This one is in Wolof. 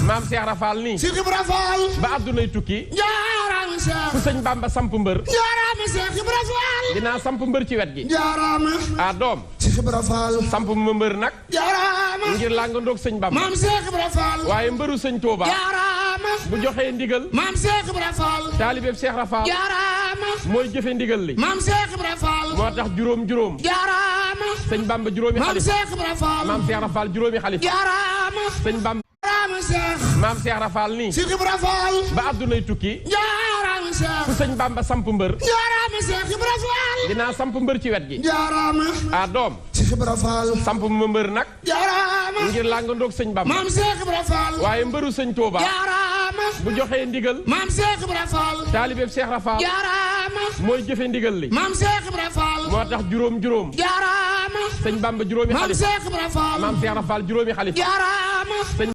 maam Cheikh Rafal nii. Cheikh Ibra Fall. ba àddunay tukki. jaaraama Cheikh. fu sëñ Bamba samp mbër. jaaraama Cheikh Ibra Fall. dinaa samp mbër ci wet gi. jaaraama. ah doom. Cheikh Ibra Fall. samp ma mbër nag. jaaraama. ngir làngandoog sëñ Bamba. maam Cheikh Ibra Fall. waaye mbëru sëñ Touba. jaaraama. bu joxee ndigal. maam Cheikh Ibra Fall. taalibeeb Cheikh Rafal. jaaraama. mooy jëfe ndigal li. maam Cheikh Ibra Fall. moo tax juróom. jaaraama. sëñ Bamba juróomi maam xalifa. Cheikh Ibra Fall. maam Cheikh Rafal juróomi xalifa. jaaraama. sëñ Bamba. jaaraama Cheikh. maam Cheikh Rafal nii. Cheikh Ibra Fall. ba àddunay tukki. jaaraama Cheikh. fu sëñ Bamba samp mbër. jaaraama Cheikh Ibra Fall. dinaa samp mbër ci wet gi. jaaraama. ah doom. Cheikh Ibra Fall. samp ma mbër nag. jaaraama. ngir làngandoog sëñ Bamba. maam Cheikh Ibra Fall. waaye mbëru sëñ Touba. jaaraama. bu joxee ndigal. maam Cheikh Ibra Fall. taalibeeb Cheikh Rafal. jaaraama. mooy jëfe ndigal li. maam Cheikh Ibra Fall. moo tax juróom. jaaraama. sëñ Bamba juróomi maam xalifa. Cheikh Ibra Fall. maam Cheikh Rafal juróomi xalifa. jaaraama.